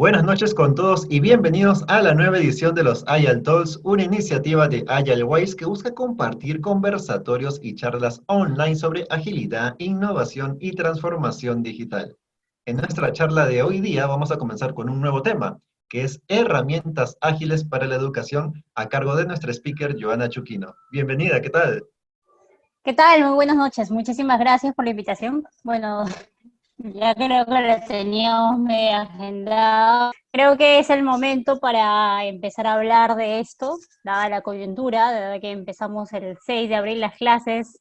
Buenas noches con todos y bienvenidos a la nueva edición de los Agile Talks, una iniciativa de AgileWise que busca compartir conversatorios y charlas online sobre agilidad, innovación y transformación digital. En nuestra charla de hoy día vamos a comenzar con un nuevo tema, que es herramientas ágiles para la educación, a cargo de nuestra speaker Joana Chuquino. Bienvenida, ¿qué tal? ¿Qué tal? Muy buenas noches. Muchísimas gracias por la invitación. Bueno, ya creo que la teníamos medio agendada. Creo que es el momento para empezar a hablar de esto, dada la coyuntura, dada que empezamos el 6 de abril las clases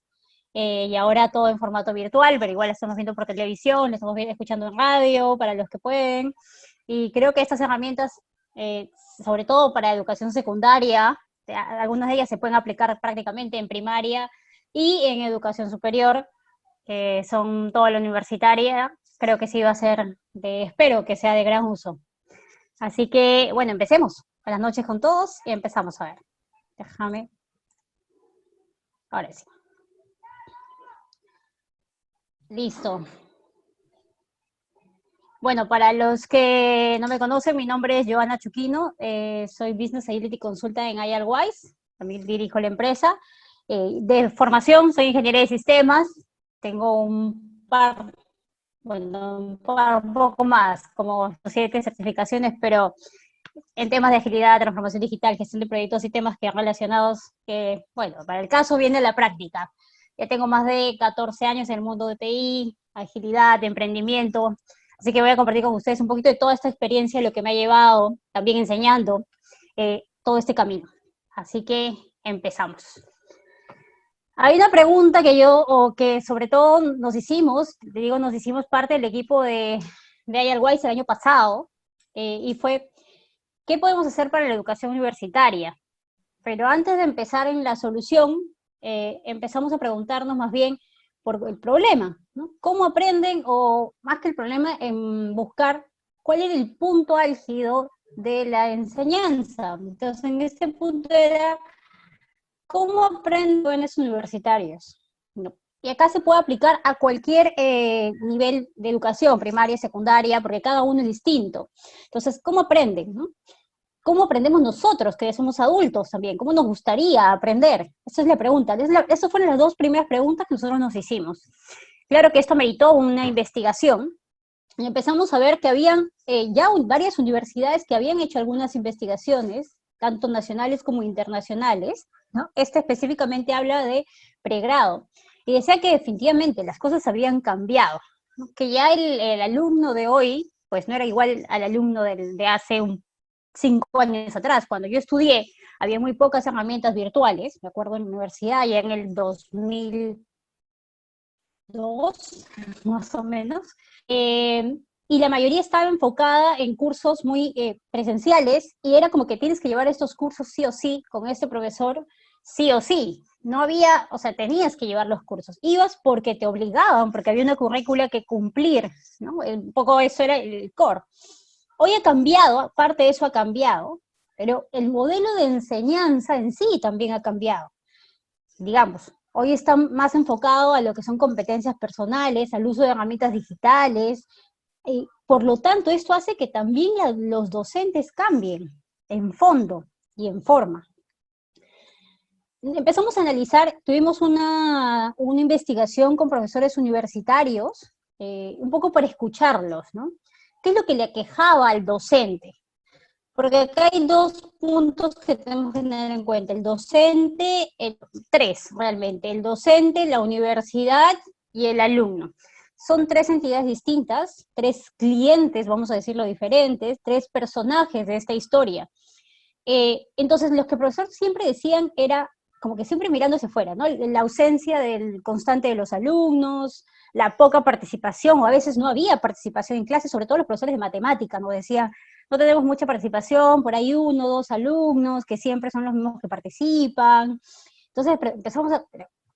y ahora todo en formato virtual, pero igual estamos viendo por televisión, estamos escuchando en radio para los que pueden. Y creo que estas herramientas, sobre todo para educación secundaria, algunas de ellas se pueden aplicar prácticamente en primaria y en educación superior, que son toda la universitaria, creo que sí va a ser espero que sea de gran uso. Así que, bueno, empecemos. Buenas noches con todos y empezamos a ver. Déjame. Ahora sí. Listo. Bueno, para los que no me conocen, mi nombre es Joana Chuquino, soy Business Agility Consultant en AgileWise, también dirijo la empresa. De formación soy ingeniera de sistemas, tengo un poco más, como 7 certificaciones, pero en temas de agilidad, transformación digital, gestión de proyectos y temas que relacionados, que, bueno, para el caso viene la práctica. Ya tengo más de 14 años en el mundo de TI, agilidad, de emprendimiento, así que voy a compartir con ustedes un poquito de toda esta experiencia, lo que me ha llevado, también enseñando todo este camino. Así que empezamos. Hay una pregunta que o que sobre todo nos hicimos, te digo, nos hicimos parte del equipo de AgileWise el año pasado, y fue, ¿qué podemos hacer para la educación universitaria? Pero antes de empezar en la solución, empezamos a preguntarnos más bien por el problema, ¿no? ¿Cómo aprenden? O más que el problema, en buscar cuál era el punto álgido de la enseñanza. Entonces, en este punto era, ¿cómo aprenden jóvenes universitarios? No. Y acá se puede aplicar a cualquier nivel de educación, primaria, secundaria, porque cada uno es distinto. Entonces, ¿cómo aprenden? ¿No? ¿Cómo aprendemos nosotros, que somos adultos también? ¿Cómo nos gustaría aprender? Esa es la pregunta. Esas fueron las 2 primeras preguntas que nosotros nos hicimos. Claro que esto meritó una investigación, y empezamos a ver que habían varias universidades que habían hecho algunas investigaciones, tanto nacionales como internacionales, ¿no? Este específicamente habla de pregrado, y decía que definitivamente las cosas habían cambiado, ¿no? Que ya el alumno de hoy, pues no era igual al alumno de hace 5 años atrás. Cuando yo estudié, había muy pocas herramientas virtuales, me acuerdo en la universidad, ya en el 2002, más o menos, y la mayoría estaba enfocada en cursos muy presenciales, y era como que tienes que llevar estos cursos sí o sí, con este profesor sí o sí. No había, o sea, tenías que llevar los cursos. Ibas porque te obligaban, porque había una currícula que cumplir, ¿no? Un poco eso era el core. Hoy ha cambiado, parte de eso ha cambiado, pero el modelo de enseñanza en sí también ha cambiado. Digamos, hoy está más enfocado a lo que son competencias personales, al uso de herramientas digitales, y por lo tanto esto hace que también los docentes cambien en fondo y en forma. Empezamos a analizar, tuvimos una investigación con profesores universitarios, un poco para escucharlos, ¿no? ¿Qué es lo que le aquejaba al docente? Porque acá hay 2 puntos que tenemos que tener en cuenta. El docente, 3 realmente, el docente, la universidad y el alumno. Son 3 entidades distintas, 3 clientes, vamos a decirlo diferentes, 3 personajes de esta historia. Entonces, lo que el profesor siempre decían era como que siempre mirando hacia afuera, ¿no? La ausencia del constante de los alumnos, la poca participación, o a veces no había participación en clases, sobre todo los profesores de matemática, ¿no? Decían, no tenemos mucha participación, por ahí 1 o 2 alumnos, que siempre son los mismos que participan. Entonces empezamos a,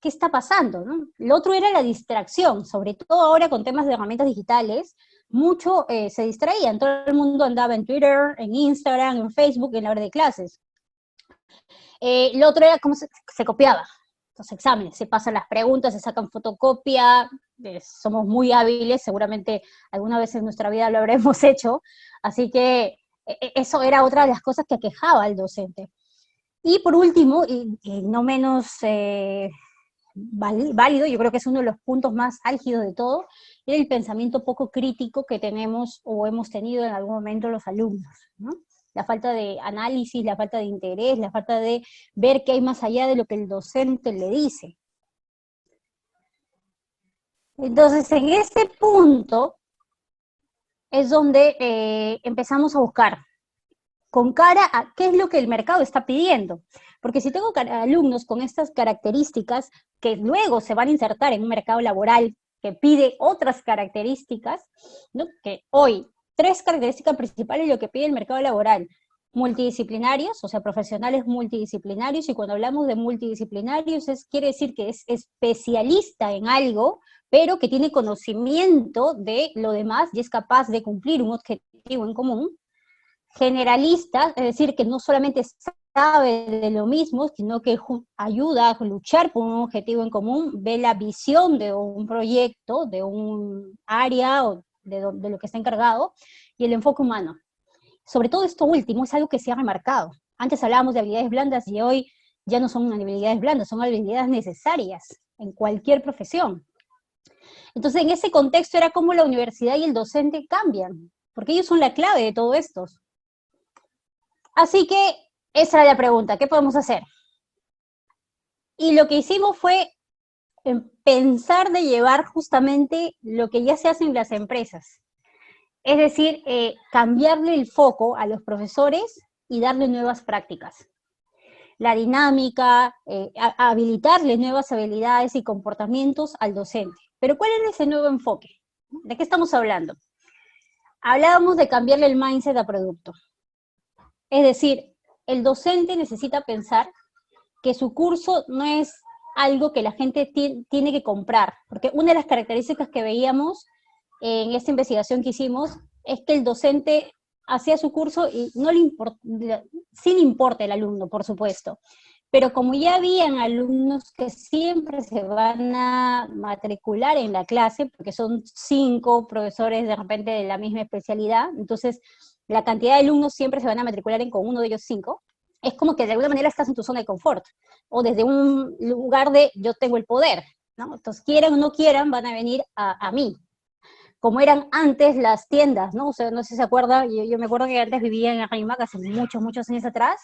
¿qué está pasando? ¿No? Lo otro era la distracción, sobre todo ahora con temas de herramientas digitales, mucho se distraían, todo el mundo andaba en Twitter, en Instagram, en Facebook, en la hora de clases. Lo otro era cómo se copiaba. los exámenes, se pasan las preguntas, se sacan fotocopia, somos muy hábiles, seguramente alguna vez en nuestra vida lo habremos hecho, así que eso era otra de las cosas que aquejaba al docente. Y por último, y no menos válido, yo creo que es uno de los puntos más álgidos de todo, es el pensamiento poco crítico que tenemos o hemos tenido en algún momento los alumnos, ¿no? La falta de análisis, la falta de interés, la falta de ver qué hay más allá de lo que el docente le dice. Entonces, en ese punto es donde empezamos a buscar con cara a qué es lo que el mercado está pidiendo. Porque si tengo alumnos con estas características que luego se van a insertar en un mercado laboral que pide otras características, ¿no? Que hoy, 3 características principales de lo que pide el mercado laboral: multidisciplinarios, o sea, profesionales multidisciplinarios, y cuando hablamos de multidisciplinarios quiere decir que es especialista en algo, pero que tiene conocimiento de lo demás y es capaz de cumplir un objetivo en común. Generalista, es decir, que no solamente sabe de lo mismo, sino que ayuda a luchar por un objetivo en común, ve la visión de un proyecto, de un área o de lo que está encargado, y el enfoque humano. Sobre todo esto último es algo que se ha remarcado. Antes hablábamos de habilidades blandas y hoy ya no son habilidades blandas, son habilidades necesarias en cualquier profesión. Entonces, en ese contexto era como la universidad y el docente cambian, porque ellos son la clave de todo esto. Así que esa era la pregunta, ¿qué podemos hacer? Y lo que hicimos fue pensar de llevar justamente lo que ya se hace en las empresas. Es decir, cambiarle el foco a los profesores y darle nuevas prácticas. La dinámica, habilitarle nuevas habilidades y comportamientos al docente. Pero ¿cuál es ese nuevo enfoque? ¿De qué estamos hablando? Hablábamos de cambiarle el mindset a producto. Es decir, el docente necesita pensar que su curso no es algo que la gente tiene que comprar, porque una de las características que veíamos en esta investigación que hicimos es que el docente hacía su curso y no le sí le importa el alumno, por supuesto, pero como ya habían alumnos que siempre se van a matricular en la clase, porque son 5 profesores de repente de la misma especialidad, entonces la cantidad de alumnos siempre se van a matricular con uno de ellos 5, es como que de alguna manera estás en tu zona de confort, o desde un lugar de yo tengo el poder, ¿no? Entonces quieran o no quieran, van a venir a mí, como eran antes las tiendas, ¿no? O sea, no sé si se acuerda, yo me acuerdo que antes vivía en Arrimac hace muchos años atrás,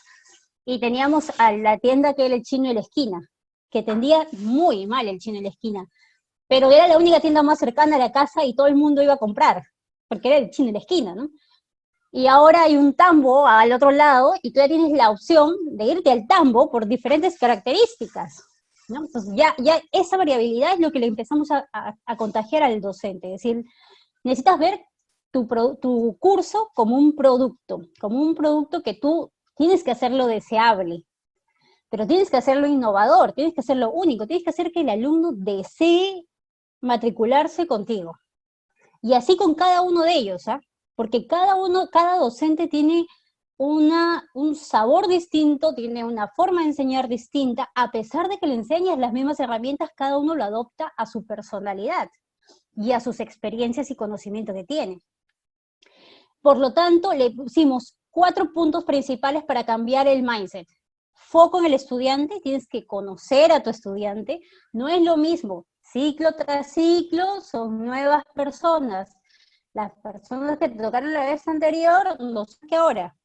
y teníamos a la tienda que era el Chino de la Esquina, que atendía muy mal el Chino de la Esquina, pero era la única tienda más cercana a la casa y todo el mundo iba a comprar, porque era el Chino de la Esquina, ¿no? Y ahora hay un tambo al otro lado y tú ya tienes la opción de irte al tambo por diferentes características, ¿no? Entonces ya esa variabilidad es lo que le empezamos a contagiar al docente, es decir, necesitas ver tu curso como un producto que tú tienes que hacerlo deseable, pero tienes que hacerlo innovador, tienes que hacerlo único, tienes que hacer que el alumno desee matricularse contigo. Y así con cada uno de ellos, ¿ah? Porque cada docente tiene un sabor distinto, tiene una forma de enseñar distinta, a pesar de que le enseñas las mismas herramientas, cada uno lo adopta a su personalidad y a sus experiencias y conocimientos que tiene. Por lo tanto, le pusimos 4 puntos principales para cambiar el mindset. Foco en el estudiante, tienes que conocer a tu estudiante, no es lo mismo, ciclo tras ciclo son nuevas personas. Las personas que te tocaron la vez anterior, no sé qué ahora.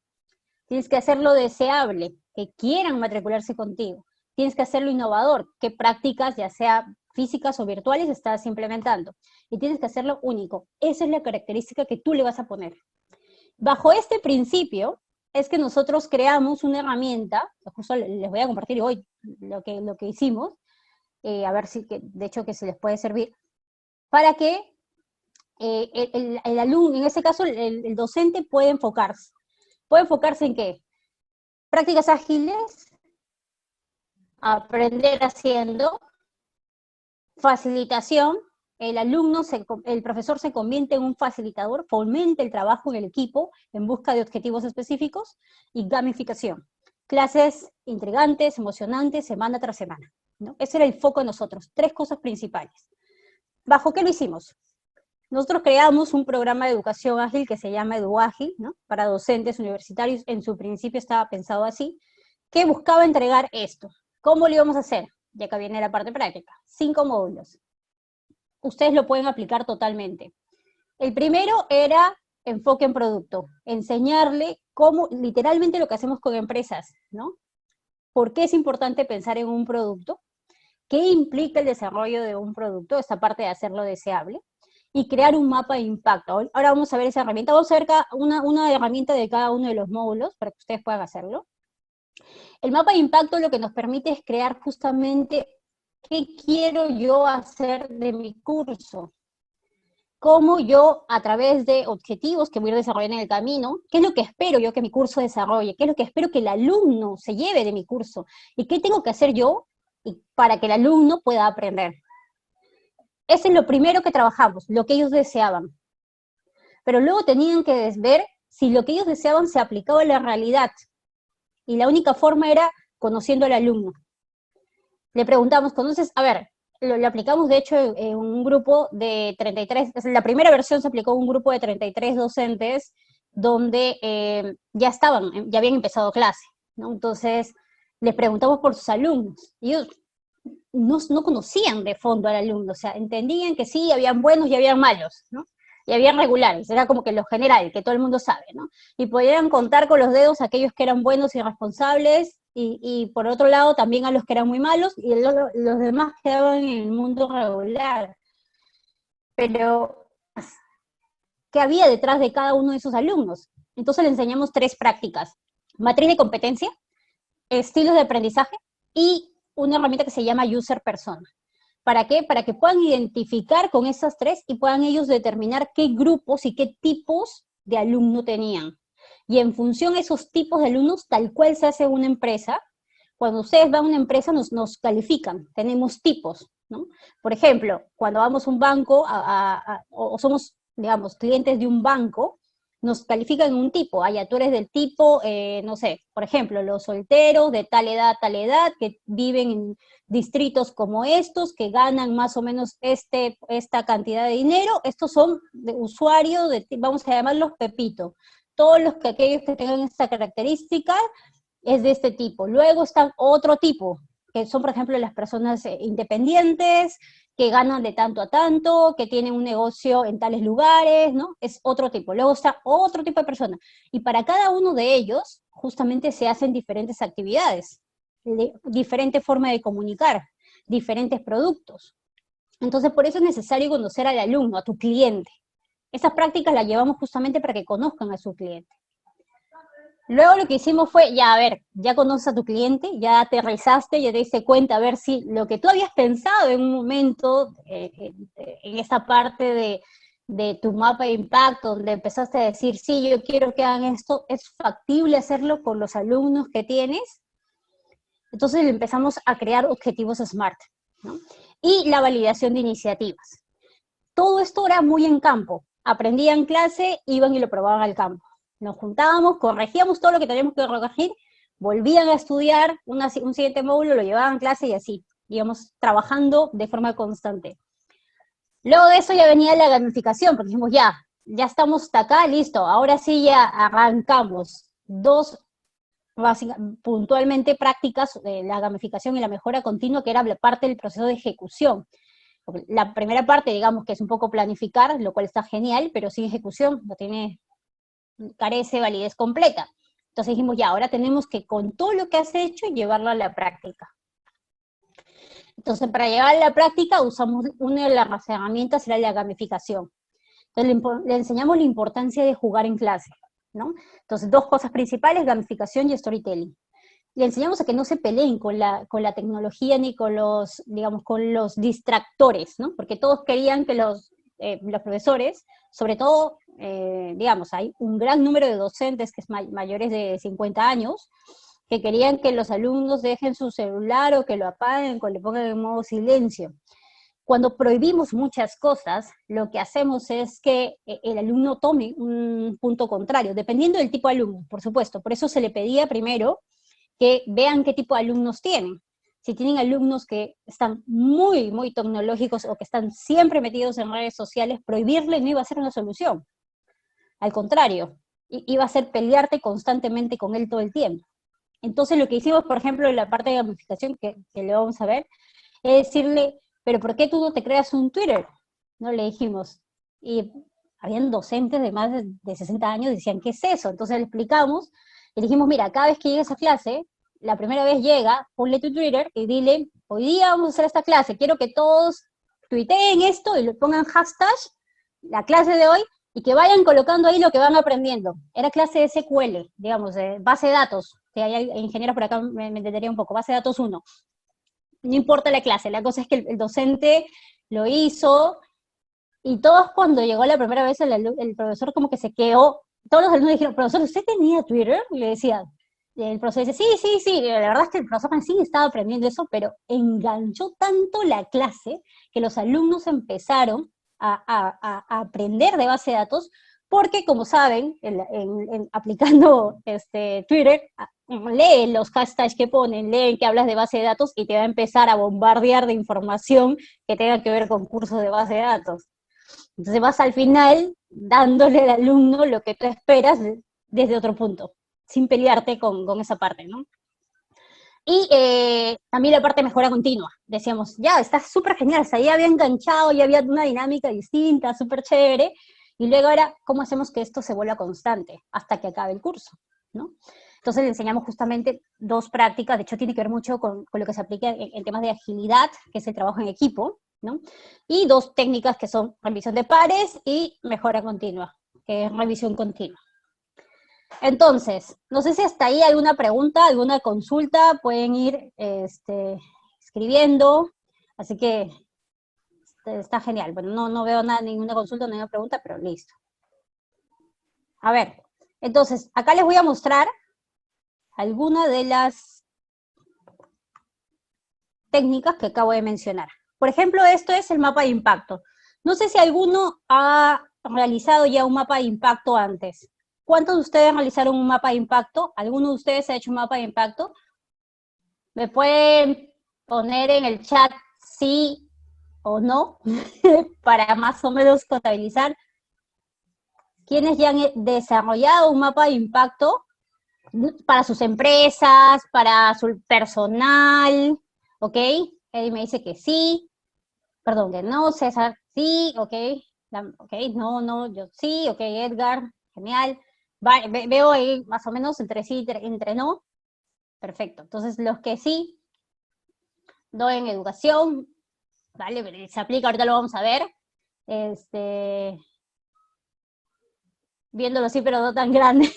Tienes que hacerlo deseable, que quieran matricularse contigo. Tienes que hacerlo innovador, qué prácticas, ya sea físicas o virtuales, estás implementando. Y tienes que hacerlo único. Esa es la característica que tú le vas a poner. Bajo este principio, es que nosotros creamos una herramienta, justo les voy a compartir hoy lo que hicimos, a ver si, de hecho, que se les puede servir, para que el alumno, en ese caso, el docente puede enfocarse. ¿Puede enfocarse en qué? Prácticas ágiles, aprender haciendo, facilitación, el profesor se convierte en un facilitador, fomenta el trabajo en el equipo en busca de objetivos específicos, y gamificación. Clases intrigantes, emocionantes, semana tras semana. ¿no? Ese era el foco de nosotros, 3 cosas principales. ¿Bajo qué lo hicimos? Nosotros creamos un programa de educación ágil que se llama EduAgil, ¿no? Para docentes universitarios, en su principio estaba pensado así, que buscaba entregar esto. ¿Cómo lo íbamos a hacer? Ya que viene la parte práctica. 5 módulos. Ustedes lo pueden aplicar totalmente. El primero era enfoque en producto, enseñarle cómo, literalmente lo que hacemos con empresas, ¿no? ¿Por qué es importante pensar en un producto? ¿Qué implica el desarrollo de un producto? Esta parte de hacerlo deseable. Y crear un mapa de impacto. Ahora vamos a ver esa herramienta. Vamos a ver una herramienta de cada uno de los módulos para que ustedes puedan hacerlo. El mapa de impacto lo que nos permite es crear justamente qué quiero yo hacer de mi curso. Cómo yo, a través de objetivos que voy a ir desarrollando en el camino, qué es lo que espero yo que mi curso desarrolle, qué es lo que espero que el alumno se lleve de mi curso, y qué tengo que hacer yo para que el alumno pueda aprender. Ese es lo primero que trabajamos, lo que ellos deseaban. Pero luego tenían que ver si lo que ellos deseaban se aplicaba a la realidad. Y la única forma era conociendo al alumno. Le preguntamos, ¿conoces? A ver, lo aplicamos de hecho en un grupo de 33, la primera versión se aplicó en un grupo de 33 docentes donde ya habían empezado clase, ¿no? Entonces, les preguntamos por sus alumnos. Y ellos no conocían de fondo al alumno, o sea, entendían que sí, habían buenos y habían malos, ¿no? Y habían regulares, era como que lo general, que todo el mundo sabe, ¿no? Y podían contar con los dedos a aquellos que eran buenos y responsables, y por otro lado también a los que eran muy malos, y los demás quedaban en el mundo regular. Pero, ¿qué había detrás de cada uno de esos alumnos? Entonces le enseñamos 3 prácticas: matriz de competencia, estilos de aprendizaje y una herramienta que se llama User Persona. ¿Para qué? Para que puedan identificar con esas 3 y puedan ellos determinar qué grupos y qué tipos de alumno tenían. Y en función de esos tipos de alumnos, tal cual se hace una empresa, cuando ustedes van a una empresa nos califican, tenemos tipos, ¿no? Por ejemplo, cuando vamos a un banco o somos, digamos, clientes de un banco, nos califican en un tipo. Tú eres del tipo, no sé, por ejemplo, los solteros de tal edad, que viven en distritos como estos, que ganan más o menos esta cantidad de dinero. Estos son de usuarios, vamos a llamarlos Pepito. Todos aquellos que tengan esta característica es de este tipo. Luego está otro tipo, que son, por ejemplo, las personas independientes, que ganan de tanto a tanto, que tienen un negocio en tales lugares, ¿no? Es otro tipo. Luego está otro tipo de persona. Y para cada uno de ellos, justamente se hacen diferentes actividades, diferente forma de comunicar, diferentes productos. Entonces, por eso es necesario conocer al alumno, a tu cliente. Esas prácticas las llevamos justamente para que conozcan a su cliente. Luego lo que hicimos fue, ya, a ver, ya conoces a tu cliente, ya aterrizaste, ya te diste cuenta, a ver si lo que tú habías pensado en un momento, en esa parte de tu mapa de impacto, donde empezaste a decir, sí, yo quiero que hagan esto, ¿es factible hacerlo con los alumnos que tienes? Entonces empezamos a crear objetivos SMART, ¿no? Y la validación de iniciativas. Todo esto era muy en campo. Aprendían en clase, iban y lo probaban al campo. Nos juntábamos, corregíamos todo lo que teníamos que corregir, volvían a estudiar un siguiente módulo, lo llevaban a clase y así. Íbamos trabajando de forma constante. Luego de eso ya venía la gamificación, porque dijimos, ya estamos hasta acá, listo, ahora sí ya arrancamos. 2 puntualmente prácticas, la gamificación y la mejora continua, que era parte del proceso de ejecución. La primera parte, digamos, que es un poco planificar, lo cual está genial, pero sin ejecución, carece de validez completa. Entonces dijimos, ahora tenemos que, con todo lo que has hecho, llevarlo a la práctica. Entonces, para llevar a la práctica, usamos una de las herramientas, era la gamificación. Entonces, le enseñamos la importancia de jugar en clase, ¿no? Entonces, 2 cosas principales, gamificación y storytelling. Le enseñamos a que no se peleen con la tecnología ni con los, digamos, con los distractores, ¿no? Porque todos querían que los profesores, sobre todo, digamos, hay un gran número de docentes que es mayores de 50 años, que querían que los alumnos dejen su celular o que lo apaguen o le pongan en modo silencio. Cuando prohibimos muchas cosas, lo que hacemos es que el alumno tome un punto contrario, dependiendo del tipo de alumno, por supuesto. Por eso se le pedía primero que vean qué tipo de alumnos tienen. si tienen alumnos que están muy, muy tecnológicos o que están siempre metidos en redes sociales, prohibirle no iba a ser una solución. Al contrario, iba a ser pelearte constantemente con él todo el tiempo. Entonces lo que hicimos, por ejemplo, en la parte de gamificación, que le vamos a ver, es decirle, pero ¿por qué tú no te creas un Twitter? No le dijimos. Y habían docentes de más de 60 años que decían, ¿qué es eso? Entonces le explicamos y le dijimos, mira, cada vez que llegues a clase, la primera vez llega, ponle tu Twitter y dile, hoy día vamos a hacer esta clase, quiero que todos tuiteen esto y le pongan hashtag, la clase de hoy, y que vayan colocando ahí lo que van aprendiendo. Era clase de SQL, digamos, base de datos, que hay ingenieros por acá me entendería un poco, base de datos 1. No importa la clase, la cosa es que el docente lo hizo, y todos cuando llegó la primera vez el profesor como que se quedó, todos los alumnos dijeron, profesor, ¿usted tenía Twitter? Y le decía, el profesor dice, sí, la verdad es que el profesor sí estaba aprendiendo eso, pero enganchó tanto la clase que los alumnos empezaron a aprender de base de datos, porque como saben, aplicando Twitter, lee los hashtags que ponen, leen que hablas de base de datos y te va a empezar a bombardear de información que tenga que ver con cursos de base de datos. Entonces vas al final dándole al alumno lo que tú esperas desde otro punto, sin pelearte con esa parte, ¿no? Y también la parte de mejora continua. Decíamos, ya, está súper genial, o sea, ya había enganchado, ya había una dinámica distinta, súper chévere, y luego era, ¿cómo hacemos que esto se vuelva constante hasta que acabe el curso? ¿No? Entonces le enseñamos justamente 2 prácticas, de hecho tiene que ver mucho con lo que se aplica en temas de agilidad, que es el trabajo en equipo, ¿no? Y 2 técnicas que son revisión de pares y mejora continua, que es revisión continua. Entonces, no sé si hasta ahí hay alguna pregunta, alguna consulta, pueden ir escribiendo, así que está genial. Bueno, no veo ninguna consulta, ninguna pregunta, pero listo. A ver, entonces, acá les voy a mostrar algunas de las técnicas que acabo de mencionar. Por ejemplo, esto es el mapa de impacto. No sé si alguno ha realizado ya un mapa de impacto antes. ¿Cuántos de ustedes realizaron un mapa de impacto? ¿Alguno de ustedes ha hecho un mapa de impacto? ¿Me pueden poner en el chat sí o no para más o menos contabilizar? ¿Quiénes ya han desarrollado un mapa de impacto para sus empresas, para su personal? ¿Ok? Eddie me dice que sí. Perdón, que no. César, sí. ¿Ok? Ok, no, yo sí. Ok, Edgar, genial. Veo ahí más o menos entre sí, entre no. Perfecto. Entonces, los que sí, doy en educación, ¿vale? Se aplica, ahorita lo vamos a ver. Viéndolo así, pero no tan grande.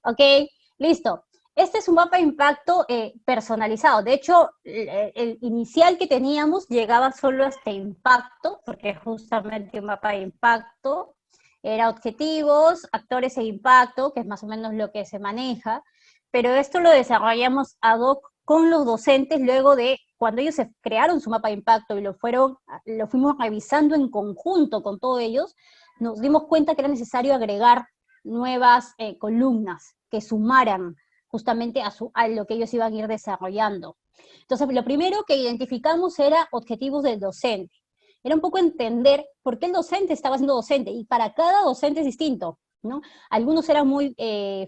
Ok, listo. Este es un mapa de impacto personalizado. De hecho, el inicial que teníamos llegaba solo hasta impacto, porque es justamente un mapa de impacto. Era objetivos, actores e impacto, que es más o menos lo que se maneja. Pero esto lo desarrollamos ad hoc con los docentes luego de cuando ellos se crearon su mapa de impacto y lo fuimos revisando en conjunto con todos ellos, nos dimos cuenta que era necesario agregar nuevas columnas que sumaran justamente a lo que ellos iban a ir desarrollando. Entonces, lo primero que identificamos era objetivos del docente. Era un poco entender por qué el docente estaba siendo docente, y para cada docente es distinto, ¿no? Algunos eran muy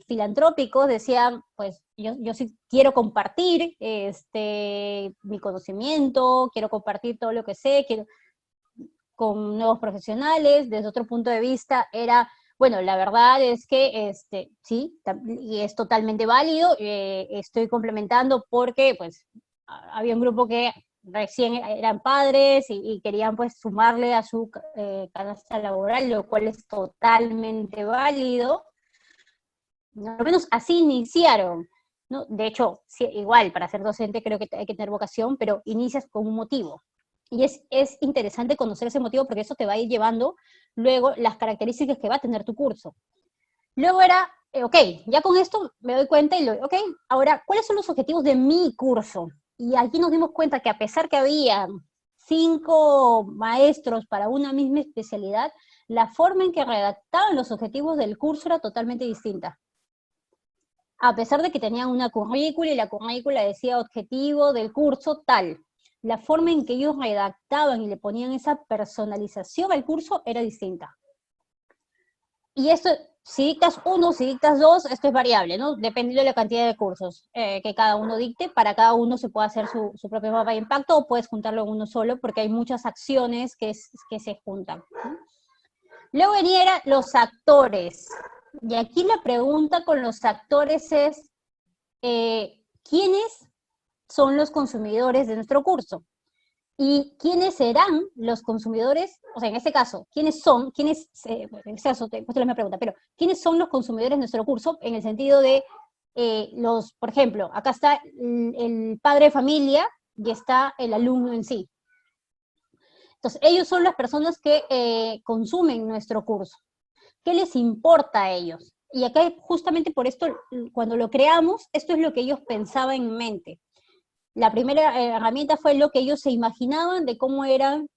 filantrópicos, decían, pues yo sí quiero compartir mi conocimiento, quiero compartir todo lo que sé, con nuevos profesionales. Desde otro punto de vista era, bueno, la verdad es que sí, y es totalmente válido, estoy complementando porque pues había un grupo que recién eran padres y querían pues sumarle a su canasta laboral, lo cual es totalmente válido. Al menos así iniciaron, ¿no? De hecho, sí, igual, para ser docente creo que hay que tener vocación, pero inicias con un motivo. Y es interesante conocer ese motivo porque eso te va a ir llevando luego las características que va a tener tu curso. Luego era, ok, ya con esto me doy cuenta y ok, ahora, ¿cuáles son los objetivos de mi curso? Y aquí nos dimos cuenta que a pesar que había 5 maestros para una misma especialidad, la forma en que redactaban los objetivos del curso era totalmente distinta. a pesar de que tenían una currícula y la currícula decía objetivo del curso tal. La forma en que ellos redactaban y le ponían esa personalización al curso era distinta. Y esto, si dictas uno, si dictas dos, esto es variable, ¿no? Dependiendo de la cantidad de cursos que cada uno dicte, para cada uno se puede hacer su propio mapa de impacto o puedes juntarlo en uno solo porque hay muchas acciones que se juntan, ¿no? Luego venían los actores. Y aquí la pregunta con los actores es, ¿quiénes son los consumidores de nuestro curso? ¿Y quiénes serán los consumidores? O sea, en este caso, ¿quiénes son? En este caso, te puesto la misma pregunta, pero ¿quiénes son los consumidores de nuestro curso? En el sentido de por ejemplo, acá está el padre de familia y está el alumno en sí. Entonces, ellos son las personas que consumen nuestro curso. ¿Qué les importa a ellos? Y acá, justamente por esto, cuando lo creamos, esto es lo que ellos pensaban en mente. La primera herramienta fue lo que ellos se imaginaban de cómo eran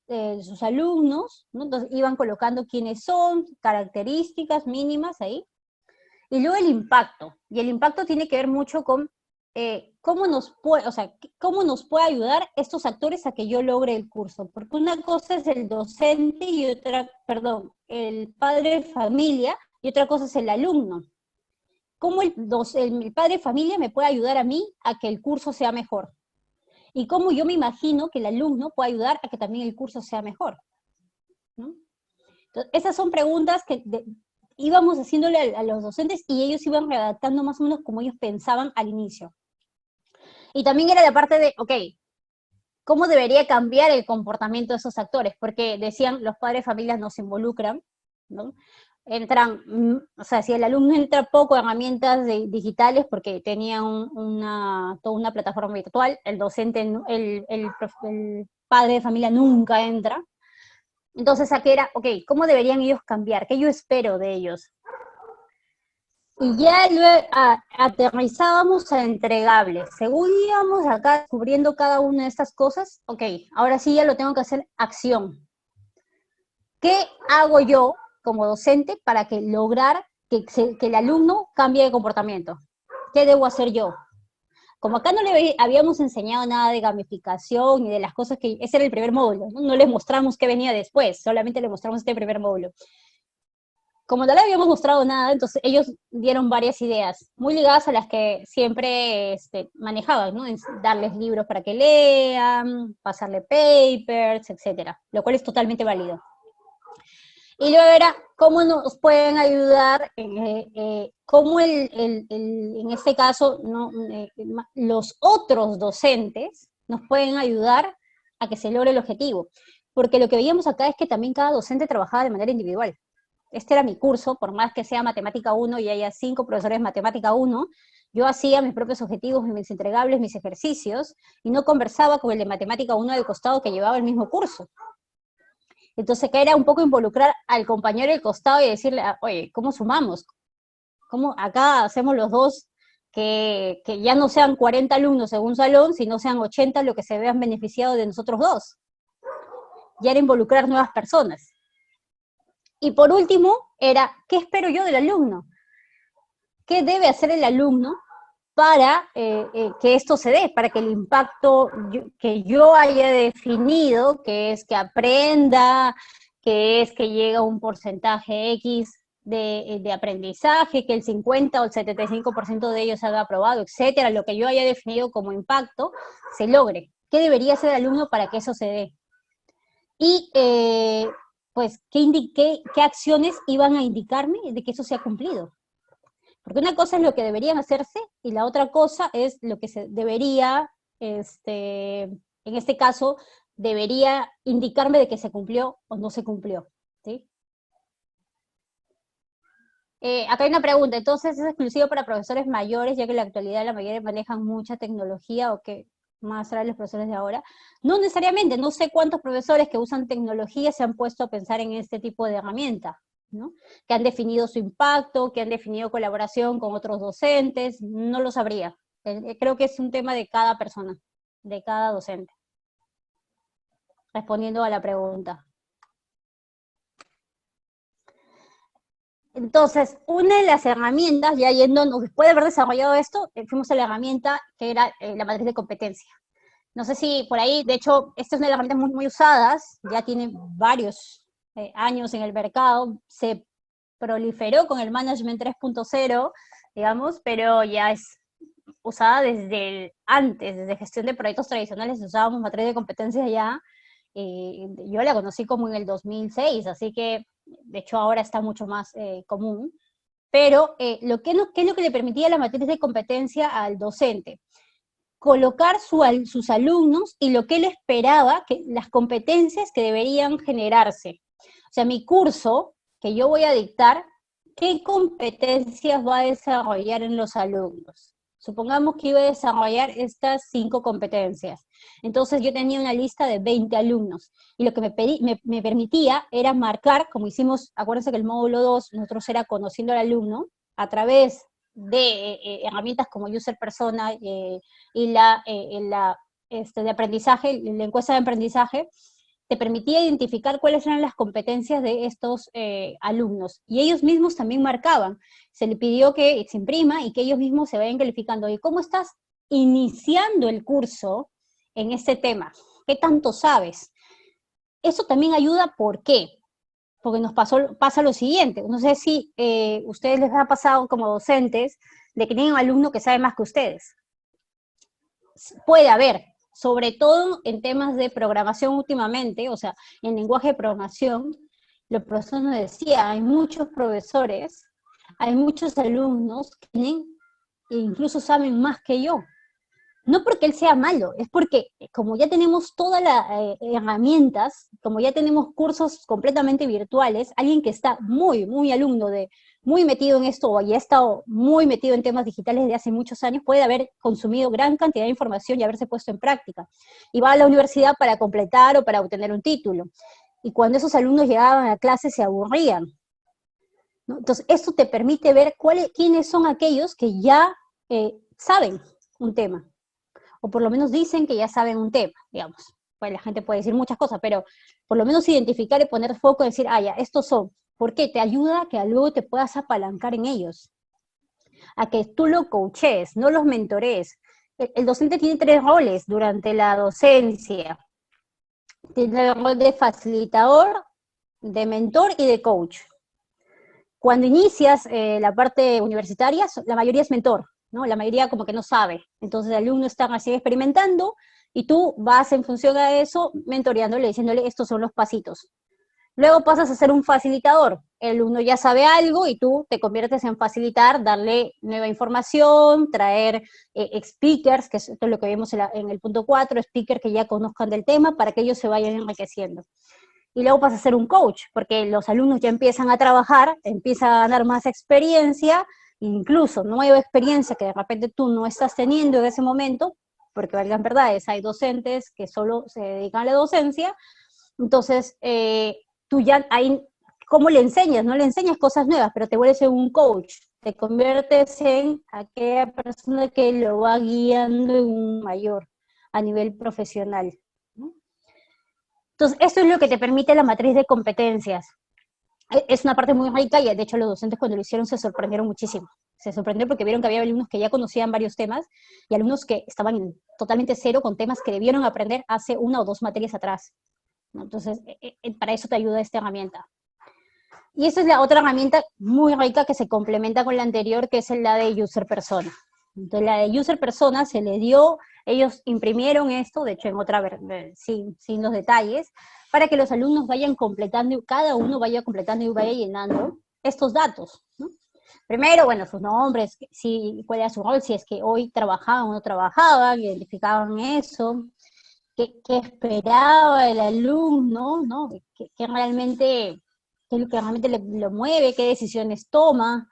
sus alumnos, ¿no? Entonces iban colocando quiénes son, características mínimas ahí. Y luego el impacto. Y el impacto tiene que ver mucho con cómo nos puede ayudar estos actores a que yo logre el curso. Porque una cosa es el docente y otra, perdón, el padre de familia y otra cosa es el alumno. ¿Cómo el padre de familia me puede ayudar a mí a que el curso sea mejor? Y cómo yo me imagino que el alumno puede ayudar a que también el curso sea mejor, ¿no? Entonces, esas son preguntas que íbamos haciéndole a los docentes y ellos iban redactando más o menos como ellos pensaban al inicio. Y también era la parte de, ok, ¿cómo debería cambiar el comportamiento de esos actores? Porque decían, los padres de familias no se involucran, ¿no? Entran, o sea, si el alumno entra poco a herramientas digitales porque tenía toda una plataforma virtual, el docente, el padre de familia nunca entra. Entonces aquí era, ok, ¿cómo deberían ellos cambiar? ¿Qué yo espero de ellos? Y ya luego aterrizábamos a entregables. Según íbamos acá descubriendo cada una de estas cosas, ok, ahora sí ya lo tengo que hacer acción. ¿Qué hago yo como docente para que lograr que el alumno cambie de comportamiento? ¿Qué debo hacer yo? Como acá no le habíamos enseñado nada de gamificación y de las cosas que... Ese era el primer módulo, ¿no? No les mostramos qué venía después, solamente le mostramos este primer módulo. Como no le habíamos mostrado nada, entonces ellos dieron varias ideas, muy ligadas a las que siempre manejaban, ¿no? Darles libros para que lean, pasarle papers, etcétera, lo cual es totalmente válido. Y luego era cómo nos pueden ayudar, cómo en este caso no, los otros docentes nos pueden ayudar a que se logre el objetivo. Porque lo que veíamos acá es que también cada docente trabajaba de manera individual. Este era mi curso, por más que sea Matemática 1 y haya 5 profesores de Matemática 1, yo hacía mis propios objetivos, mis entregables, mis ejercicios, y no conversaba con el de Matemática 1 del costado que llevaba el mismo curso. Entonces acá era un poco involucrar al compañero del costado y decirle, oye, ¿cómo sumamos? ¿Cómo acá hacemos los dos que ya no sean 40 alumnos en un salón, sino sean 80 los que se vean beneficiados de nosotros dos? Ya era involucrar nuevas personas. Y por último, era, ¿qué espero yo del alumno? ¿Qué debe hacer el alumno para que esto se dé, para que el impacto que yo haya definido, que es que aprenda, que es que llegue a un porcentaje X de aprendizaje, que el 50 o el 75% de ellos haya aprobado, etcétera, lo que yo haya definido como impacto, se logre? ¿Qué debería hacer el alumno para que eso se dé? Y pues, ¿qué acciones iban a indicarme de que eso se ha cumplido? Porque una cosa es lo que deberían hacerse y la otra cosa es lo que se debería, en este caso, debería indicarme de que se cumplió o no se cumplió, ¿sí? Acá hay una pregunta, entonces, ¿es exclusivo para profesores mayores, ya que en la actualidad la mayoría manejan mucha tecnología o qué más harán los profesores de ahora? No necesariamente, no sé cuántos profesores que usan tecnología se han puesto a pensar en este tipo de herramienta, ¿no? Que han definido su impacto, que han definido colaboración con otros docentes, no lo sabría. Creo que es un tema de cada persona, de cada docente. Respondiendo a la pregunta. Entonces, una de las herramientas, ya yendo, después de haber desarrollado esto, fuimos a la herramienta que era la matriz de competencia. No sé si por ahí, de hecho, esta es una de las herramientas muy, muy usadas, ya tiene varios años en el mercado, se proliferó con el Management 3.0, digamos, pero ya es usada desde antes, desde gestión de proyectos tradicionales, usábamos matriz de competencias ya. Yo la conocí como en el 2006, así que de hecho ahora está mucho más común. Pero ¿qué es lo que le permitía la matriz de competencia al docente? Colocar sus alumnos y lo que él esperaba, que las competencias que deberían generarse. O sea, mi curso que yo voy a dictar, ¿qué competencias va a desarrollar en los alumnos? Supongamos que iba a desarrollar estas 5 competencias. Entonces yo tenía una lista de 20 alumnos y lo que me permitía era marcar, como hicimos, acuérdense que el módulo 2, nosotros era conociendo al alumno a través de herramientas como User Persona y de aprendizaje, la encuesta de aprendizaje, te permitía identificar cuáles eran las competencias de estos alumnos. Y ellos mismos también marcaban. Se le pidió que se imprima y que ellos mismos se vayan calificando. ¿Y cómo estás iniciando el curso en este tema? ¿Qué tanto sabes? Eso también ayuda, ¿por qué? Porque pasa lo siguiente. No sé si ustedes les ha pasado como docentes de que tienen un alumno que sabe más que ustedes. Puede haber, sobre todo en temas de programación últimamente, o sea, en lenguaje de programación, los profesores nos decían, hay muchos profesores, hay muchos alumnos que tienen, e incluso saben más que yo. No porque él sea malo, es porque como ya tenemos todas las herramientas, como ya tenemos cursos completamente virtuales, alguien que está muy, muy alumno muy metido en esto, o ya ha estado muy metido en temas digitales desde hace muchos años, puede haber consumido gran cantidad de información y haberse puesto en práctica. Y va a la universidad para completar o para obtener un título. Y cuando esos alumnos llegaban a clase se aburrían, ¿no? Entonces, esto te permite ver quiénes son aquellos que ya saben un tema, o por lo menos dicen que ya saben un tema, digamos. Pues la gente puede decir muchas cosas, pero por lo menos identificar y poner foco y decir, ya, estos son. ¿Por qué? Te ayuda a que luego te puedas apalancar en ellos, a que tú lo coaches, no los mentores. El docente tiene 3 roles durante la docencia. Tiene el rol de facilitador, de mentor y de coach. Cuando inicias la parte universitaria, la mayoría es mentor, ¿no? La mayoría como que no sabe. Entonces el alumno está así experimentando y tú vas en función a eso mentoreándole, diciéndole estos son los pasitos. Luego pasas a ser un facilitador. El alumno ya sabe algo y tú te conviertes en facilitar, darle nueva información, traer speakers, que es esto es lo que vimos en el punto 4, speakers que ya conozcan del tema para que ellos se vayan enriqueciendo. Y luego pasa a ser un coach, porque los alumnos ya empiezan a trabajar, empiezan a ganar más experiencia, incluso nueva experiencia que de repente tú no estás teniendo en ese momento, porque valgan verdades, hay docentes que solo se dedican a la docencia, entonces tú ya ahí, ¿cómo le enseñas? No le enseñas cosas nuevas, pero te vuelves un coach, te conviertes en aquella persona que lo va guiando en un mayor a nivel profesional. Entonces, esto es lo que te permite la matriz de competencias. Es una parte muy rica y de hecho los docentes cuando lo hicieron se sorprendieron muchísimo. Se sorprendieron porque vieron que había alumnos que ya conocían varios temas y alumnos que estaban en totalmente cero con temas que debieron aprender hace 1 o 2 materias atrás, ¿no? Entonces, para eso te ayuda esta herramienta. Y esa es la otra herramienta muy rica que se complementa con la anterior, que es la de User Persona. Entonces, la de User Persona se le dio, ellos imprimieron esto, de hecho en otra, sin los detalles, para que los alumnos vayan completando, cada uno vaya completando y vaya llenando estos datos, ¿no? Primero, bueno, sus nombres, cuál era su rol, si es que hoy trabajaban o no trabajaban, identificaban eso, qué esperaba el alumno, ¿no? ¿Qué realmente, qué es lo que realmente lo mueve, qué decisiones toma,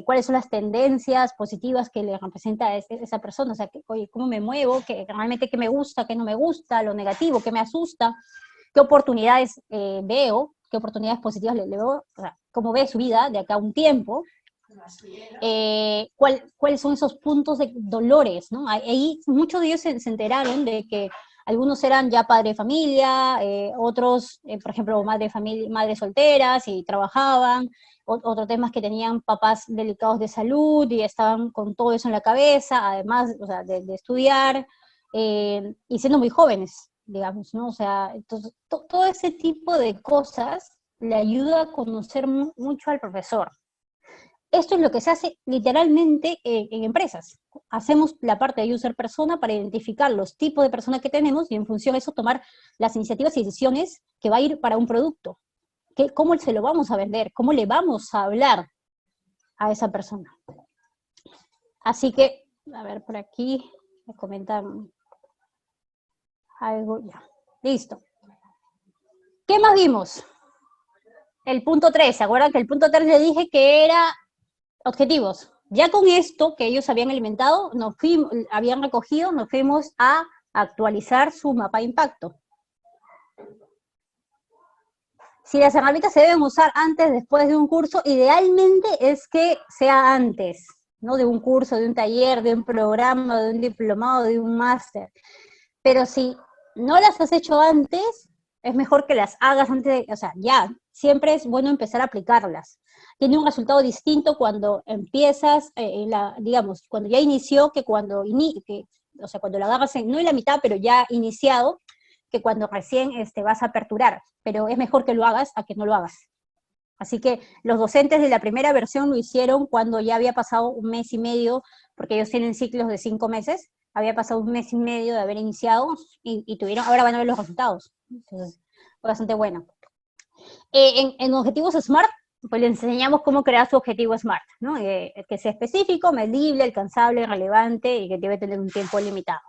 cuáles son las tendencias positivas que le representa a esa persona, o sea, oye, cómo me muevo, realmente qué me gusta, qué no me gusta, lo negativo, qué me asusta, qué oportunidades veo, qué oportunidades positivas le veo, o sea, cómo ve su vida de acá a un tiempo, cuáles son esos puntos de dolores, ¿no? Ahí muchos de ellos se enteraron de que Algunos eran ya padre de familia, otros, por ejemplo, madres solteras y trabajaban, otros temas que tenían papás delicados de salud y estaban con todo eso en la cabeza, además, o sea, de estudiar, y siendo muy jóvenes, digamos, ¿no? O sea, entonces, todo ese tipo de cosas le ayuda a conocer mucho al profesor. Esto es lo que se hace literalmente en empresas. Hacemos la parte de user persona para identificar los tipos de personas que tenemos y en función de eso tomar las iniciativas y decisiones que va a ir para un producto. ¿Cómo se lo vamos a vender? ¿Cómo le vamos a hablar a esa persona? Así que, a ver, por aquí me comentan algo ya. Listo. ¿Qué más vimos? El punto 3, ¿se acuerdan que el punto 3 le dije que era objetivos? Ya con esto que ellos habían alimentado, habían recogido, nos fuimos a actualizar su mapa de impacto. Si las herramientas se deben usar antes, después de un curso, idealmente es que sea antes, ¿no? De un curso, de un taller, de un programa, de un diplomado, de un máster. Pero si no las has hecho antes, es mejor que las hagas antes de, o sea, ya, siempre es bueno empezar a aplicarlas. Tiene un resultado distinto cuando empiezas, digamos, cuando ya inició, que cuando, o sea, cuando la agarras, no en la mitad, pero ya iniciado, que cuando recién vas a aperturar. Pero es mejor que lo hagas a que no lo hagas. Así que los docentes de la primera versión lo hicieron cuando ya había pasado un mes y medio, porque ellos tienen ciclos de 5 meses, había pasado un mes y medio de haber iniciado y ahora van a ver los resultados. Entonces, fue bastante bueno. En objetivos SMART, pues le enseñamos cómo crear su objetivo SMART, ¿no? Que sea específico, medible, alcanzable, relevante y que debe tener un tiempo limitado.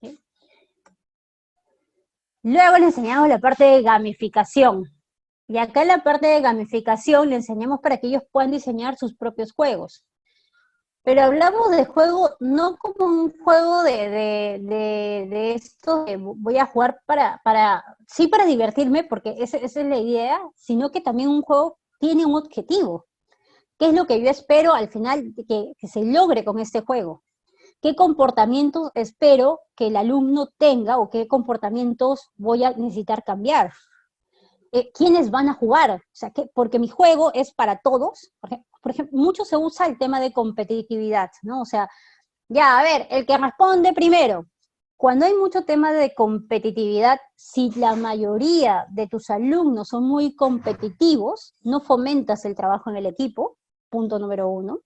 ¿Sí? Luego le enseñamos la parte de gamificación. Y acá en la parte de gamificación le enseñamos para que ellos puedan diseñar sus propios juegos. Pero hablamos de juego no como un juego de esto que voy a jugar sí para divertirme, porque esa es la idea, sino que también un juego tiene un objetivo. ¿Qué es lo que yo espero al final que se logre con este juego? ¿Qué comportamientos espero que el alumno tenga o qué comportamientos voy a necesitar cambiar? ¿Quiénes van a jugar? O sea, porque mi juego es para todos. Por ejemplo, mucho se usa el tema de competitividad, ¿no? O sea, ya, a ver, el que responde primero. Cuando hay mucho tema de competitividad, si la mayoría de tus alumnos son muy competitivos, no fomentas el trabajo en el equipo, punto número 1.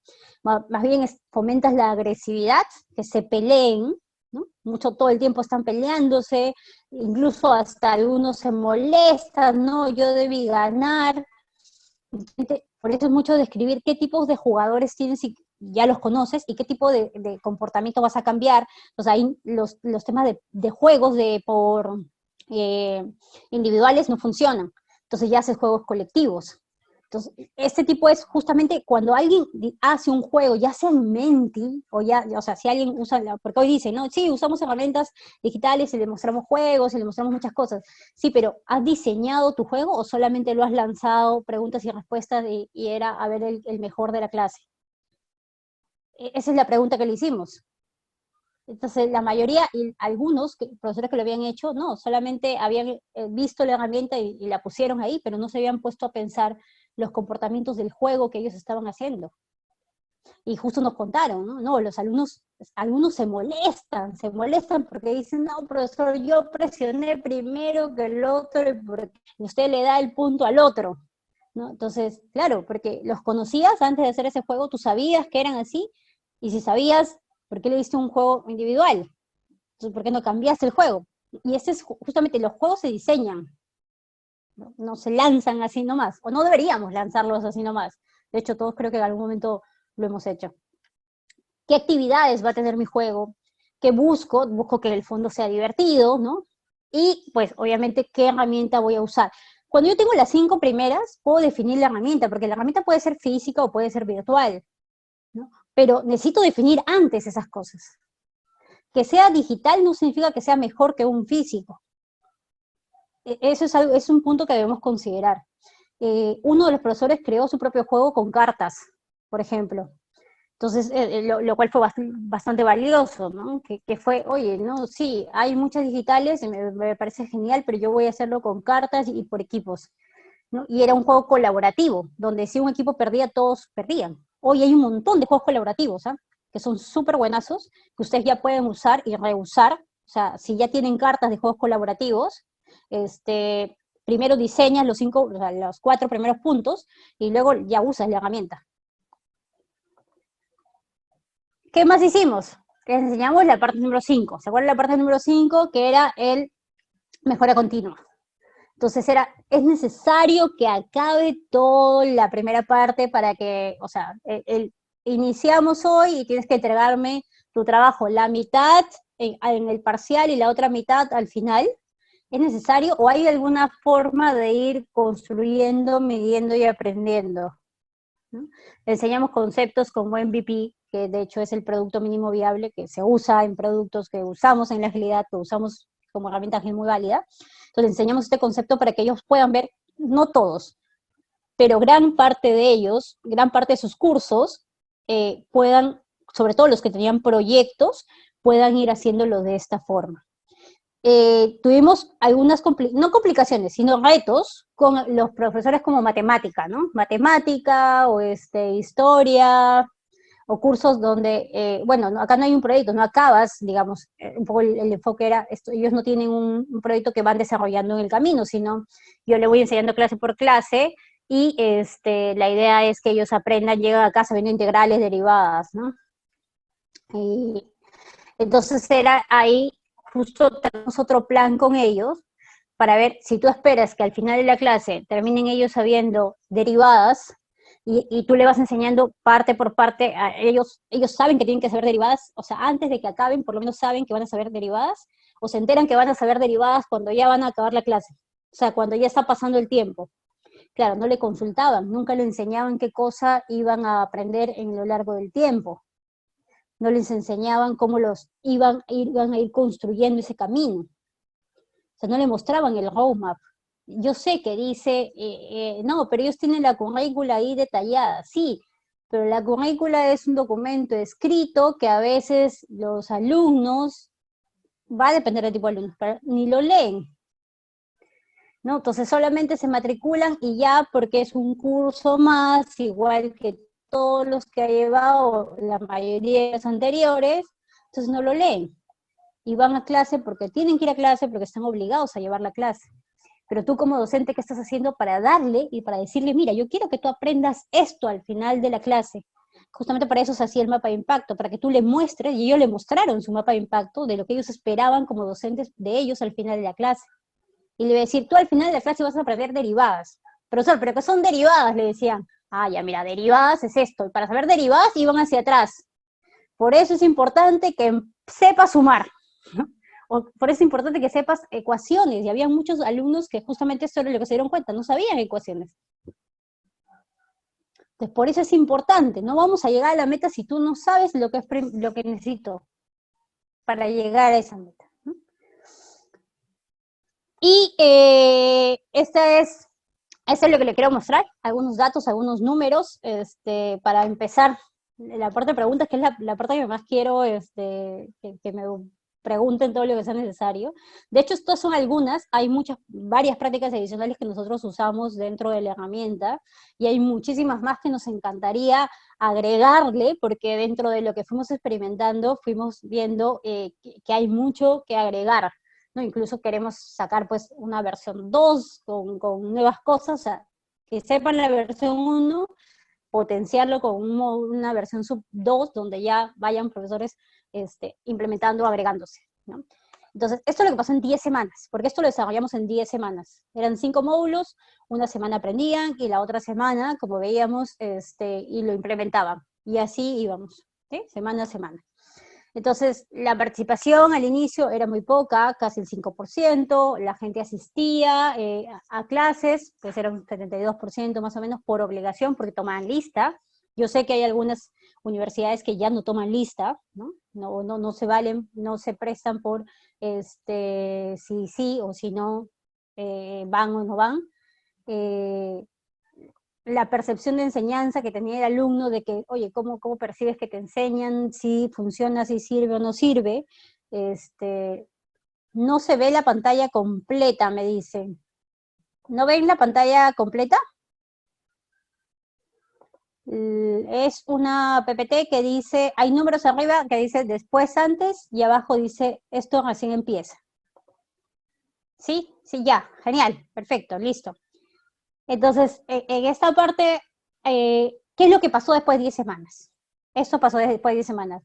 Más bien fomentas la agresividad, que se peleen, ¿no? Mucho, todo el tiempo están peleándose, incluso hasta algunos se molestan, ¿no? Yo debí ganar. Por eso es mucho describir qué tipos de jugadores tienes y ya los conoces y qué tipo de comportamiento vas a cambiar. O sea, ahí los temas de juegos individuales no funcionan. Entonces ya haces juegos colectivos. Entonces, este tipo es justamente cuando alguien hace un juego, ya sea en Menti, o sea, si alguien usa, porque hoy dice, no, sí, usamos herramientas digitales y le mostramos juegos y le mostramos muchas cosas. Sí, pero ¿has diseñado tu juego o solamente lo has lanzado, preguntas y respuestas, y era a ver el mejor de la clase? Esa es la pregunta que le hicimos. Entonces, la mayoría, y algunos profesores que lo habían hecho, no, solamente habían visto la herramienta y la pusieron ahí, pero no se habían puesto a pensar los comportamientos del juego que ellos estaban haciendo. Y justo nos contaron, ¿no? No, los algunos se molestan porque dicen, no, profesor, yo presioné primero que el otro y usted le da el punto al otro, ¿no? Entonces, claro, porque los conocías antes de hacer ese juego, tú sabías que eran así, y si sabías, ¿por qué le diste un juego individual? Entonces, ¿por qué no cambiaste el juego? Y ese es justamente, los juegos se diseñan, no se lanzan así nomás, o no deberíamos lanzarlos así nomás. De hecho, todos creo que en algún momento lo hemos hecho. ¿Qué actividades va a tener mi juego? ¿Qué busco? Busco que el fondo sea divertido, ¿no? Y, pues, obviamente, ¿qué herramienta voy a usar? Cuando yo tengo las 5 primeras, puedo definir la herramienta, porque la herramienta puede ser física o puede ser virtual, ¿no? Pero necesito definir antes esas cosas. Que sea digital no significa que sea mejor que un físico. Eso es un punto que debemos considerar. Uno de los profesores creó su propio juego con cartas, por ejemplo. Entonces, lo cual fue bastante valioso, ¿no? Que fue, oye, no, sí, hay muchas digitales, y me parece genial, pero yo voy a hacerlo con cartas y por equipos, ¿no? Y era un juego colaborativo, donde si un equipo perdía, todos perdían. Hoy hay un montón de juegos colaborativos, ¿ah? Que son súper buenazos, que ustedes ya pueden usar y reusar. O sea, si ya tienen cartas de juegos colaborativos, primero diseñas o sea, los 4 primeros puntos y luego ya usas la herramienta. ¿Qué más hicimos? Les enseñamos la parte número 5. ¿Se acuerdan la parte número 5? Que era el mejora continua. Entonces es necesario que acabe toda la primera parte para que, o sea, iniciamos hoy y tienes que entregarme tu trabajo, la mitad en el parcial y la otra mitad al final. ¿Es necesario o hay alguna forma de ir construyendo, midiendo y aprendiendo? ¿No? Enseñamos conceptos como MVP, que de hecho es el producto mínimo viable que se usa en productos que usamos en la agilidad, que usamos como herramienta ágil muy válida. Entonces enseñamos este concepto para que ellos puedan ver, no todos, pero gran parte de ellos, gran parte de sus cursos, puedan, sobre todo los que tenían proyectos, puedan ir haciéndolo de esta forma. Tuvimos algunas, no complicaciones, sino retos con los profesores como matemática, ¿no? Matemática o historia, o cursos donde, bueno, acá no hay un proyecto, no acabas, digamos, un poco el enfoque era, ellos no tienen un proyecto que van desarrollando en el camino, sino yo le voy enseñando clase por clase y la idea es que ellos aprendan, llegan a casa sabiendo integrales, derivadas, ¿no? Y entonces era ahí, justo tenemos otro plan con ellos, para ver si tú esperas que al final de la clase terminen ellos sabiendo derivadas y tú le vas enseñando parte por parte, a ellos saben que tienen que saber derivadas, o sea, antes de que acaben, por lo menos saben que van a saber derivadas, o se enteran que van a saber derivadas cuando ya van a acabar la clase, o sea, cuando ya está pasando el tiempo. Claro, no le consultaban, nunca le enseñaban qué cosa iban a aprender en lo largo del tiempo, no les enseñaban cómo los iban a ir construyendo ese camino. O sea, no le mostraban el roadmap. Yo sé que dice, no, pero ellos tienen la currícula ahí detallada, sí, pero la currícula es un documento escrito que a veces los alumnos, va a depender del tipo de alumnos, pero ni lo leen, ¿no? Entonces solamente se matriculan y ya porque es un curso más, igual que todos los que ha llevado la mayoría de los anteriores, entonces no lo leen y van a clase porque tienen que ir a clase, porque están obligados a llevar la clase. Pero tú como docente, ¿qué estás haciendo para darle y para decirle, mira, yo quiero que tú aprendas esto al final de la clase? Justamente para eso se hacía el mapa de impacto, para que tú le muestres, y ellos le mostraron su mapa de impacto de lo que ellos esperaban como docentes de ellos al final de la clase. Y le iba a decir, tú al final de la clase vas a aprender derivadas. Profesor, ¿pero qué son derivadas? Le decían. Ah, ya, mira, derivadas es esto. Y para saber derivadas iban hacia atrás. Por eso es importante que sepas sumar, ¿no? O por eso es importante que sepas ecuaciones, y había muchos alumnos que justamente eso era lo que se dieron cuenta, no sabían ecuaciones. Entonces, por eso es importante, no vamos a llegar a la meta si tú no sabes lo que necesito para llegar a esa meta, ¿no? Y esto es lo que le quiero mostrar, algunos datos, algunos números, para empezar la parte de preguntas, que es la parte que más quiero que me pregunten todo lo que sea necesario. De hecho, estas son algunas, hay varias prácticas adicionales que nosotros usamos dentro de la herramienta, y hay muchísimas más que nos encantaría agregarle, porque dentro de lo que fuimos experimentando, fuimos viendo que hay mucho que agregar, ¿no? Incluso queremos sacar pues una versión 2 con nuevas cosas, o sea, que sepan la versión 1, potenciarlo con una versión sub 2 donde ya vayan profesores implementando, agregándose, ¿no? Entonces, esto es lo que pasó en 10 semanas, porque esto lo desarrollamos en 10 semanas. Eran 5 módulos, una semana aprendían y la otra semana, como veíamos, y lo implementaban. Y así íbamos, ¿sí? Semana a semana. Entonces, la participación al inicio era muy poca, casi el 5%, la gente asistía a clases, pues era un 72% más o menos por obligación, porque tomaban lista. Yo sé que hay algunas universidades que ya no toman lista, ¿no? No se valen, no se prestan por si sí o si no van o no van. la percepción de enseñanza que tenía el alumno de que, oye, ¿cómo percibes que te enseñan? Si funciona, si sirve o no sirve. No se ve la pantalla completa, me dicen. ¿No ven la pantalla completa? Es una PPT que dice, hay números arriba que dice después, antes, y abajo dice esto recién empieza. ¿Sí? Sí, ya, genial, perfecto, listo. Entonces, en esta parte, ¿qué es lo que pasó después de 10 semanas? Esto pasó después de 10 semanas.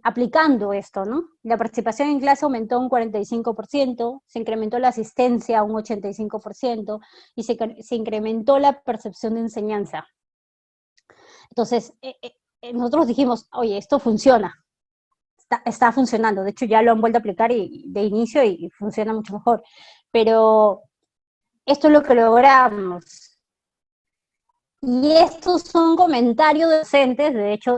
Aplicando esto, ¿no? La participación en clase aumentó un 45%, se incrementó la asistencia un 85% y se incrementó la percepción de enseñanza. Entonces, nosotros dijimos, oye, esto funciona, está funcionando. De hecho, ya lo han vuelto a aplicar de inicio y funciona mucho mejor. Pero esto es lo que logramos. Y estos son comentarios de docentes, de hecho,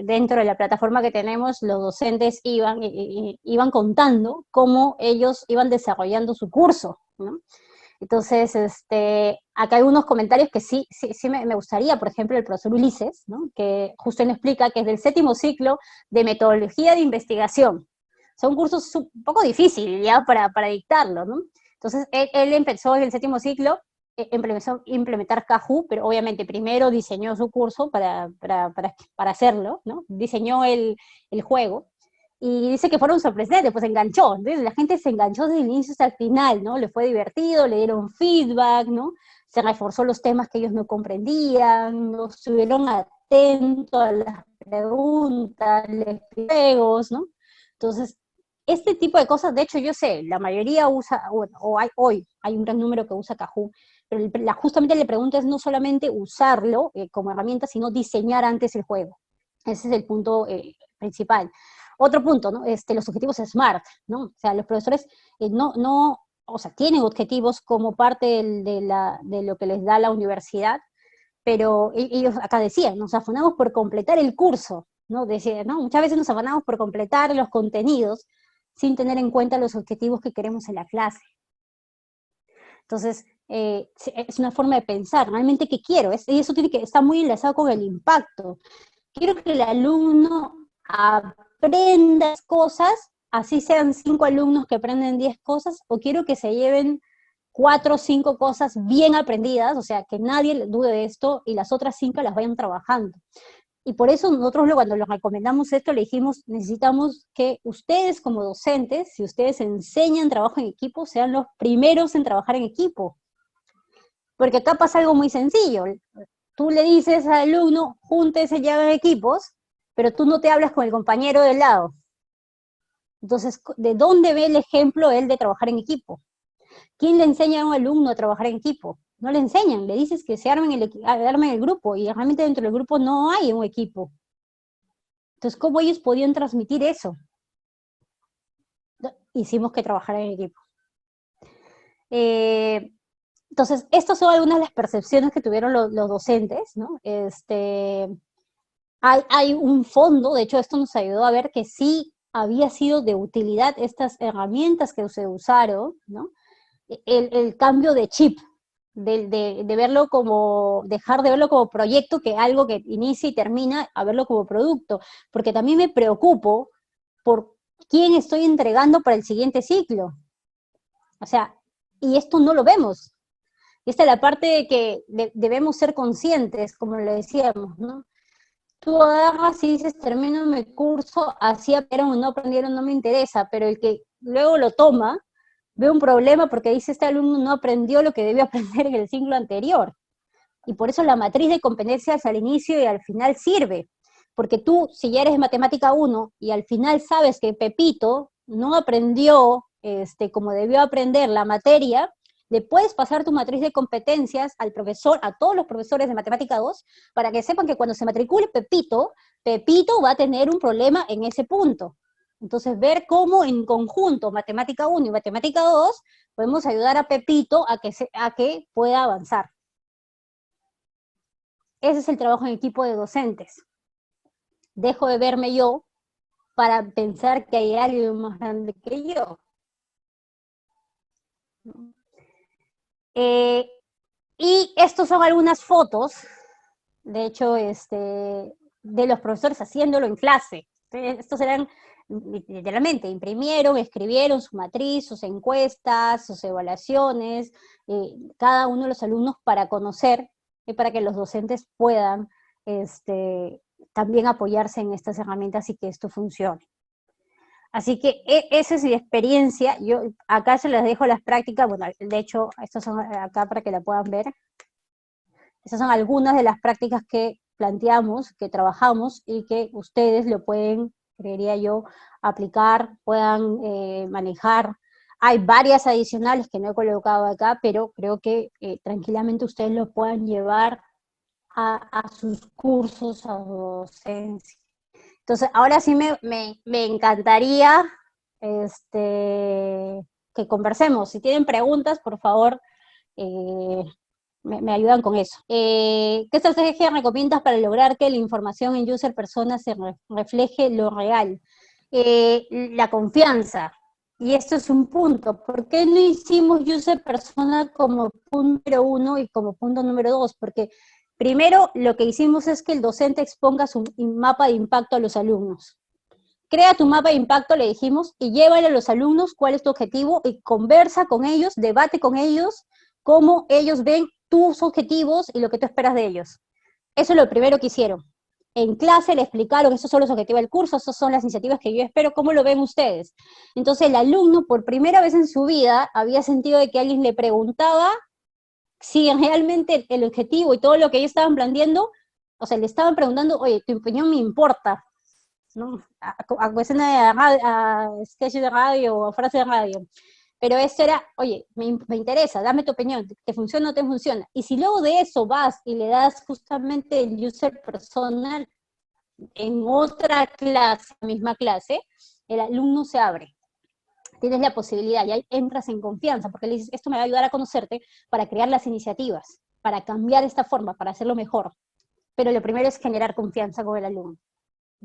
dentro de la plataforma que tenemos, los docentes iban contando cómo ellos iban desarrollando su curso, ¿no? Entonces, acá hay unos comentarios que sí me gustaría, por ejemplo, el profesor Ulises, ¿no? Que justo nos explica que es del 7º ciclo de metodología de investigación. Son cursos un poco difíciles ya para dictarlo, ¿no? Entonces, él empezó en el 7º ciclo, empezó a implementar Kahoot, pero obviamente primero diseñó su curso para hacerlo, ¿no? Diseñó el juego, y dice que fueron sorprendentes, pues enganchó, ¿ves? La gente se enganchó desde el inicio hasta el final, ¿no? Le fue divertido, le dieron feedback, ¿no? Se reforzó los temas que ellos no comprendían, no estuvieron atentos a las preguntas, los juegos, ¿no? Entonces, este tipo de cosas, de hecho yo sé, la mayoría usa, bueno, hoy hay un gran número que usa Kahoot, pero justamente la pregunta es no solamente usarlo como herramienta, sino diseñar antes el juego. Ese es el punto principal. Otro punto, ¿no? Los objetivos SMART, ¿no? O sea, los profesores o sea, tienen objetivos como parte de lo que les da la universidad, pero ellos acá decían, nos afanamos por completar el curso, ¿no? Decían, ¿no? Muchas veces nos afanamos por completar los contenidos sin tener en cuenta los objetivos que queremos en la clase. Entonces, es una forma de pensar, realmente qué quiero, y eso tiene que estar muy enlazado con el impacto. Quiero que el alumno aprenda cosas, así sean 5 alumnos que aprenden 10 cosas, o quiero que se lleven 4 o 5 cosas bien aprendidas, o sea, que nadie dude de esto, y las otras 5 las vayan trabajando. Y por eso nosotros cuando les recomendamos esto, le dijimos, necesitamos que ustedes como docentes, si ustedes enseñan trabajo en equipo, sean los primeros en trabajar en equipo. Porque acá pasa algo muy sencillo. Tú le dices al alumno, júntense, ya hagan equipos, pero tú no te hablas con el compañero del lado. Entonces, ¿de dónde ve el ejemplo él de trabajar en equipo? ¿Quién le enseña a un alumno a trabajar en equipo? No le enseñan, le dices que se armen el grupo, y realmente dentro del grupo no hay un equipo. Entonces, ¿cómo ellos podían transmitir eso? Hicimos que trabajaran en equipo. Entonces, estas son algunas de las percepciones que tuvieron los docentes, ¿no? Hay un fondo, de hecho esto nos ayudó a ver que sí había sido de utilidad estas herramientas que se usaron, ¿no? El cambio de chip, de verlo como, dejar de verlo como proyecto, que algo que inicia y termina, a verlo como producto, porque también me preocupo por quién estoy entregando para el siguiente ciclo. O sea, y esto no lo vemos. Y esta es la parte de que debemos ser conscientes, como le decíamos, ¿no? Tú agarras y dices, termino mi curso, así aprendieron o no aprendieron, no me interesa, pero el que luego lo toma, ve un problema porque dice, este alumno no aprendió lo que debió aprender en el ciclo anterior. Y por eso la matriz de competencias al inicio y al final sirve. Porque tú, si ya eres de matemática 1 y al final sabes que Pepito no aprendió como debió aprender la materia, le puedes pasar tu matriz de competencias al profesor, a todos los profesores de matemática 2, para que sepan que cuando se matricule Pepito, Pepito va a tener un problema en ese punto. Entonces, ver cómo en conjunto, matemática 1 y matemática 2, podemos ayudar a Pepito a que pueda avanzar. Ese es el trabajo en equipo de docentes. Dejo de verme yo para pensar que hay alguien más grande que yo. Y estos son algunas fotos, de hecho, de los profesores haciéndolo en clase. Estos eran, literalmente, imprimieron, escribieron su matriz, sus encuestas, sus evaluaciones, cada uno de los alumnos para conocer y para que los docentes puedan también apoyarse en estas herramientas y que esto funcione. Así que esa es mi experiencia. Yo acá se les dejo las prácticas, bueno, de hecho, estos son acá para que la puedan ver. Esas son algunas de las prácticas que planteamos, que trabajamos y que ustedes lo pueden, creería yo, aplicar, puedan manejar. Hay varias adicionales que no he colocado acá, pero creo que tranquilamente ustedes lo puedan llevar a sus cursos, a su docencia. Entonces, ahora sí me encantaría que conversemos. Si tienen preguntas, por favor, me ayudan con eso. ¿Qué estrategia recomiendas para lograr que la información en user persona se refleje lo real? La confianza. Y esto es un punto. ¿Por qué no hicimos user persona como punto número 1 y como punto número 2? Porque primero lo que hicimos es que el docente exponga su mapa de impacto a los alumnos. Crea tu mapa de impacto, le dijimos, y llévale a los alumnos cuál es tu objetivo y conversa con ellos, debate con ellos cómo ellos ven tus objetivos y lo que tú esperas de ellos. Eso es lo primero que hicieron. En clase le explicaron, esos son los objetivos del curso, esas son las iniciativas que yo espero, ¿cómo lo ven ustedes? Entonces el alumno, por primera vez en su vida, había sentido de que alguien le preguntaba si realmente el objetivo y todo lo que ellos estaban planteando, o sea, le estaban preguntando, oye, tu opinión me importa, ¿no? A cuestión a sketch de radio o frase de radio. Pero esto era, oye, me interesa, dame tu opinión, ¿te funciona o no te funciona? Y si luego de eso vas y le das justamente el user personal en otra clase, misma clase, el alumno se abre. Tienes la posibilidad, y ahí entras en confianza, porque le dices, esto me va a ayudar a conocerte para crear las iniciativas, para cambiar esta forma, para hacerlo mejor. Pero lo primero es generar confianza con el alumno.